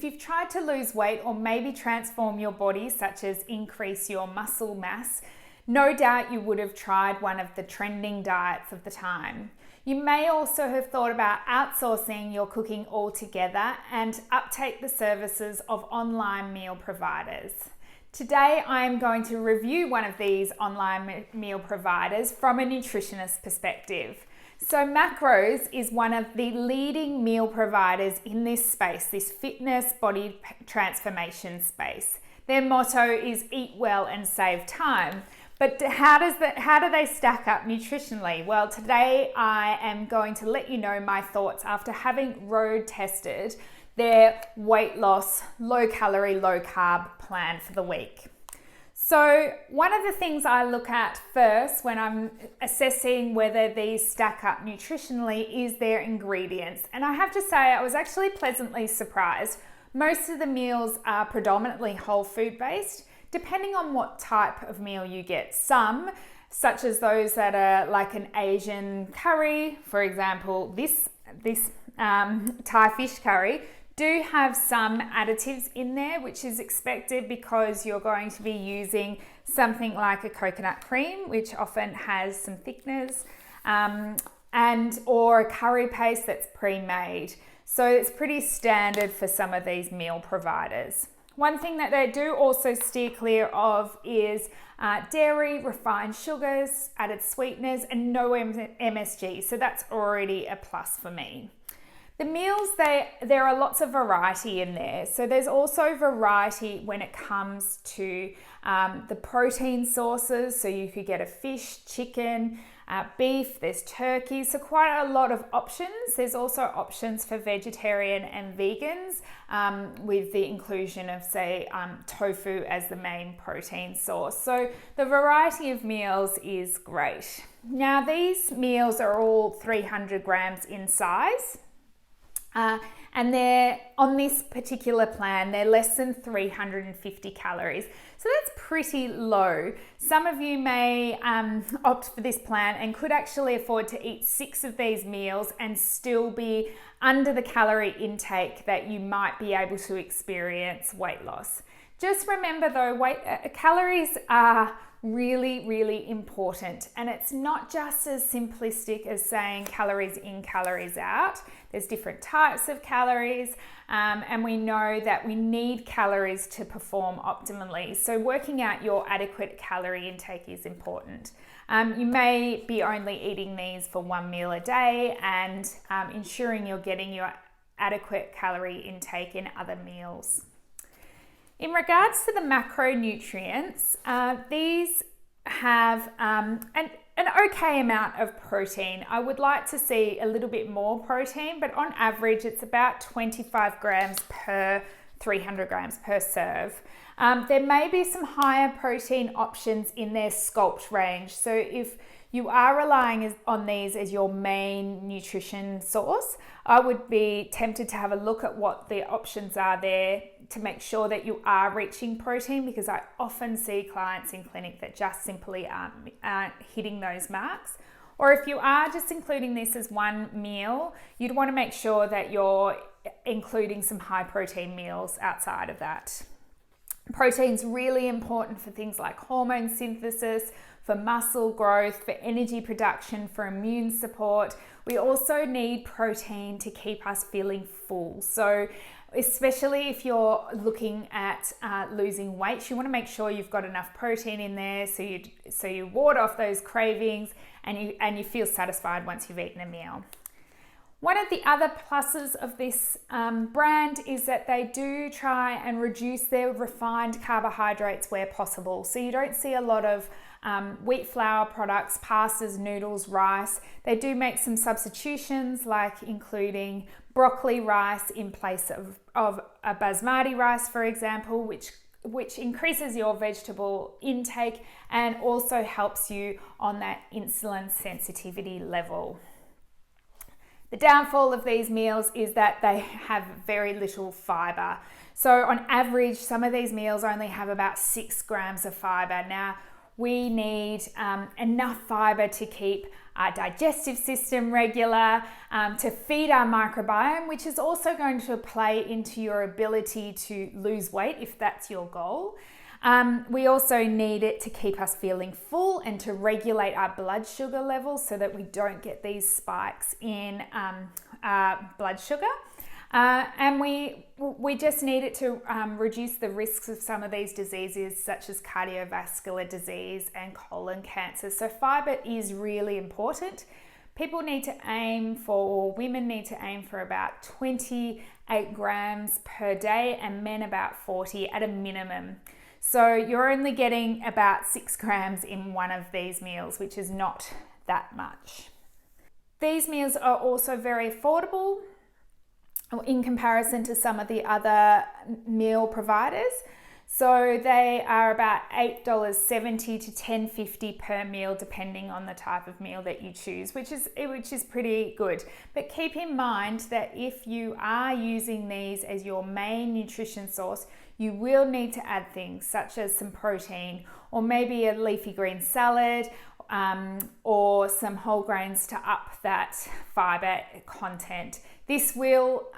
if you've tried to lose weight or maybe transform your body, such as increase your muscle mass, no doubt you would have tried one of the trending diets of the time. You may also have thought about outsourcing your cooking altogether and uptake the services of online meal providers. Today, I am going to review one of these online meal providers from a nutritionist perspective. So MACROS is one of the leading meal providers in this space, this fitness body transformation space. Their motto is eat well and save time. But how do they stack up nutritionally? Well, today I am going to let you know my thoughts after having road tested their weight loss, low calorie, low carb plan for the week. So one of the things I look at first when I'm assessing whether these stack up nutritionally is their ingredients. And I have to say, I was actually pleasantly surprised. Most of the meals are predominantly whole food based, depending on what type of meal you get. Some, such as those that are like an Asian curry, for example, this Thai fish curry, do have some additives in there, which is expected because you're going to be using something like a coconut cream, which often has some thickeners, or a curry paste that's pre-made. So it's pretty standard for some of these meal providers. One thing that they do also steer clear of is dairy, refined sugars, added sweeteners, and no MSG. So that's already a plus for me. The meals, there are lots of variety in there. So there's also variety when it comes to the protein sources. So you could get a fish, chicken, beef, there's turkey. So quite a lot of options. There's also options for vegetarian and vegans with the inclusion of, say, tofu as the main protein source. So the variety of meals is great. Now, these meals are all 300 grams in size. And they're on this particular plan, they're less than 350 calories. So that's pretty low. Some of you may opt for this plan and could actually afford to eat 6 of these meals and still be under the calorie intake that you might be able to experience weight loss. Just remember though, calories are really, really important. And it's not just as simplistic as saying calories in, calories out. There's different types of calories, and we know that we need calories to perform optimally. So working out your adequate calorie intake is important. You may be only eating these for 1 meal a day and ensuring you're getting your adequate calorie intake in other meals. In regards to the macronutrients, these have an okay amount of protein. I would like to see a little bit more protein, but on average, it's about 25 grams per 300 grams per serve. There may be some higher protein options in their Sculpt range. So if you are relying on these as your main nutrition source, I would be tempted to have a look at what the options are there to make sure that you are reaching protein, because I often see clients in clinic that just simply aren't hitting those marks. Or if you are just including this as one meal, you'd want to make sure that you're including some high protein meals outside of that. Protein's really important for things like hormone synthesis, for muscle growth, for energy production, for immune support. We also need protein to keep us feeling full. So especially if you're looking at losing weight, you want to make sure you've got enough protein in there so you ward off those cravings and you feel satisfied once you've eaten a meal. One of the other pluses of this brand is that they do try and reduce their refined carbohydrates where possible. So you don't see a lot of wheat flour products, pastas, noodles, rice. They do make some substitutions, like including broccoli rice in place of a basmati rice, for example, which increases your vegetable intake and also helps you on that insulin sensitivity level. The downfall of these meals is that they have very little fiber. So on average, some of these meals only have about 6 grams of fiber. Now, we need enough fiber to keep our digestive system regular, to feed our microbiome, which is also going to play into your ability to lose weight if that's your goal. We also need it to keep us feeling full and to regulate our blood sugar levels so that we don't get these spikes in blood sugar. And we just need it to reduce the risks of some of these diseases such as cardiovascular disease and colon cancer. So fiber is really important. Women need to aim for about 28 grams per day and men about 40 at a minimum. So you're only getting about 6 grams in one of these meals, which is not that much. These meals are also very affordable in comparison to some of the other meal providers. So they are about $8.70 to $10.50 per meal, depending on the type of meal that you choose, which is pretty good. But keep in mind that if you are using these as your main nutrition source, you will need to add things such as some protein or maybe a leafy green salad or some whole grains to up that fiber content. This will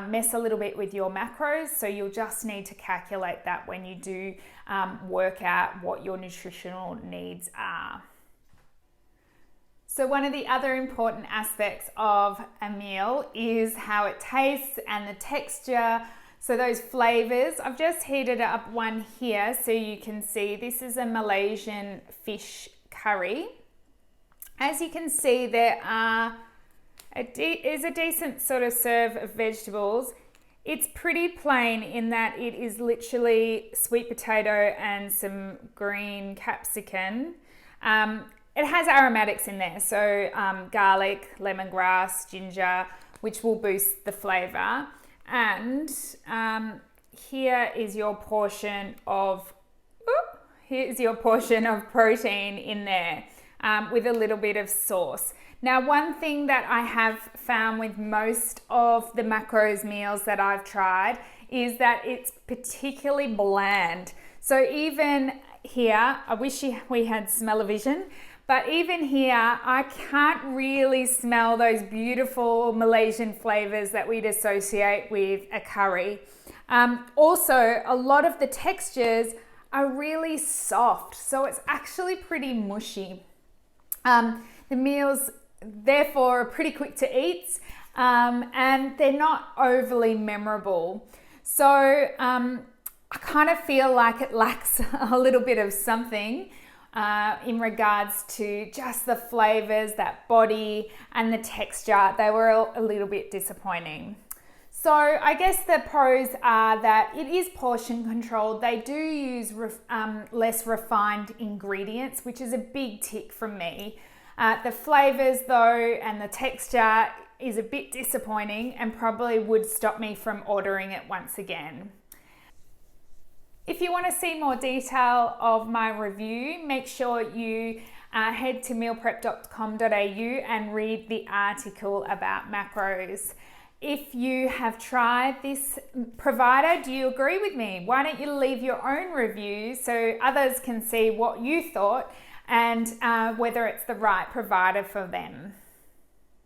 mess a little bit with your macros, so you'll just need to calculate that when you do work out what your nutritional needs are. So one of the other important aspects of a meal is how it tastes and the texture. So those flavors, I've just heated up one here so you can see. This is a Malaysian fish curry. As you can see, there is a decent sort of serve of vegetables. It's pretty plain in that it is literally sweet potato and some green capsicum. It has aromatics in there, so garlic, lemongrass, ginger, which will boost the flavor. And here is your portion of protein in there with a little bit of sauce. Now, one thing that I have found with most of the macros meals that I've tried is that it's particularly bland. So even here, I wish we had smell-o-vision, but even here, I can't really smell those beautiful Malaysian flavors that we'd associate with a curry. Also, a lot of the textures are really soft, so it's actually pretty mushy. The meals, therefore, are pretty quick to eat, and they're not overly memorable. So I kind of feel like it lacks a little bit of something in regards to just the flavors, that body and the texture. They were a little bit disappointing. So I guess the pros are that it is portion controlled. They do use less refined ingredients, which is a big tick from me. The flavors though and the texture is a bit disappointing and probably would stop me from ordering it once again. If you want to see more detail of my review, make sure you head to mealprep.com.au and read the article about macros. If you have tried this provider, do you agree with me? Why don't you leave your own review so others can see what you thought and whether it's the right provider for them.